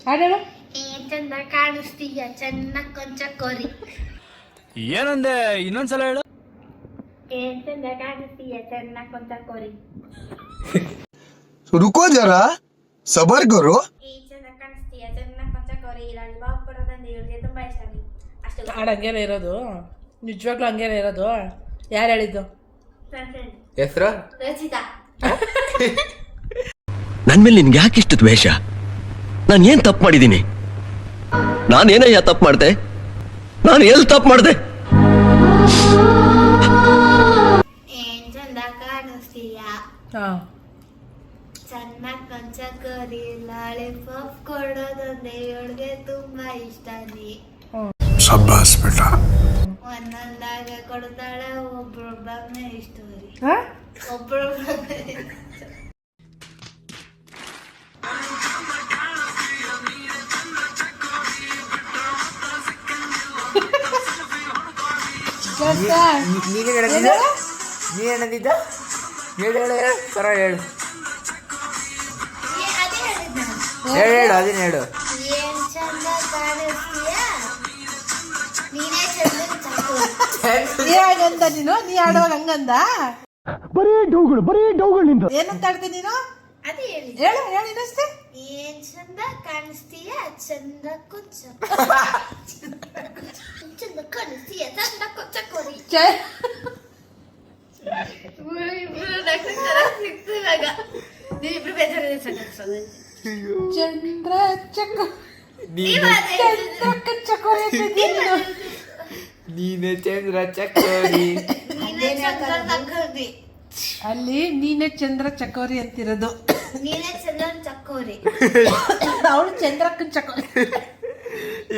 ಹಾಡೇಳು. ಚಂದ ಕಾಣಿಸ್ತೀಯ ಚೆನ್ನಾಗ್ ಕೊಂಚ ಕೋರಿ. ಏನಂದೆ ಇನ್ನೊಂದ್ಸಲ ಹೇಳು. ಚಂದ ಕಾಣಿಸ್ತೀಯ ಚೆನ್ನಾಗ್ ಕೊಂಚ ಕೋರಿ. रुको जरा सबर करो. ಚಂದ ಕಾಣಿಸ್ತೀಯ ಚೆನ್ನಾಗ್ ಕೊಂಚ ಕೋರಿ. ಲಾಲಿಪಾಪ್ ಕೊಡೋದಂದ್ರೆ ಇವಳಿಗೆ ತುಂಬಾ ಇಷ್ಟ. ಅಷ್ಟೇ ಹಾಡು ಹಂಗೇನೆ ಇರೋದು, ನಿಜವಾಗ್ಲೂ ಹಂಗೇನೆ ಇರೋದು. ಯಾರು ಹೇಳಿದ್ದು? ಹೆಸರು ರಚಿತಾ. ನನ್ ಮೇಲೆ ನಿನ್ಗೆ ಯಾಕೆ ಇಷ್ಟು ದ್ವೇಷ? ನಾನು ಏನ್ ತಪ್ಪು ಮಾಡಿದ್ದೀನಿ? ನಾನೇನಯ್ಯ ತಪ್ಪು ಮಾಡ್ದೆ? ನಾನು ಎಲ್ಲಿ ತಪ್ಪು ಮಾಡ್ದೆ? ಏನ್ ಚಂದ ಕಾಣಿಸ್ತೀಯ ಚೆನ್ನಾಗ್ ಕೊಂಚ ಕೋರಿ. ಲಾಲಿಪಾಪ್ ಕೊಡೋದಂದ್ರೆ ಇವಳಿಗೆ ತುಂಬಾ ಇಷ್ಟ. शाबाश बेटा. ಒಂದೊಂದಾಗ ಕೊಡ್ತಾಳೆ, ಒಬ್ರೊಬ್ಬನೇ ಇಷ್ಟ. ಹಾ ಒಬ್ರೊಬ್ಬನೇ ನೀನೇ ಹೇಳಂದಿದ್ದ ಹೇಳು ಹೇಳು ಹೇಳು ಸರ ಹೇಳು ಅದೇ ಹೇಳಿದ್ ನಾನು. ಹೇಳು ಅದನ್ನ ಹೇಳು. ಏನ್ ಚಂದ ಕಾಣಿಸ್ತೀಯ ನೀನೇ ಚಂದ ಚಕೋರಿ. ಹೇಗಂತ ನೀ ಆಡುವಾಗ ಹಂಗಂದ? ಬರೀ ಡೌಗಳು ನಿಂದು. ಏನಂತ ಆಡ್ತೀನಿ ನೀನು? ಅದೇ ಹೇಳಿ. ಹೇಳು ಹೇಳು ಇನ್ನಷ್ಟೇ. ಏನ್ ಚಂದ ಕಾಣಿಸ್ತೀಯ ಚಂದ ಕೊಂಚ. ಚಂದ ಕಾಣಿಸ್ತೀಯ ಚಂದ ಕೊಂಚ ಕೋರಿ. ನೀವಿಬ್ರು ಬೇಜಾರಿದೆ ಚಂದ್ರ ಚಕ್ರ ನೀನೆ ಚಂದ್ರ ಚಕೋರಿ. ಅಲ್ಲಿ ನೀನೆ ಚಂದ್ರ ಚಕೋರಿ ಅಂತಿರೋದು. ನೀನೇ ಚಂದ್ರ ಚಕೋರಿ. ಅವಳು ಚಂದ್ರಕ್ಕನ್ ಚಕೋರಿ.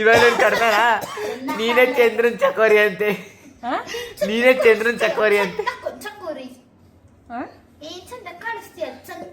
ಇವಾಗ ಕರ್ನಾಡ ನೀನೇ ಚಂದ್ರನ್ ಚಕೋರಿ ಅಂತೆ. ನೀನೇ ಚಂದ್ರನ್ ಚಕೋರಿ ಅಂತೆ. ಚಕೋರಿ. ಏನ್ ಚಂದ ಕಾಣಿಸ್ತೀಯ ಚಂದ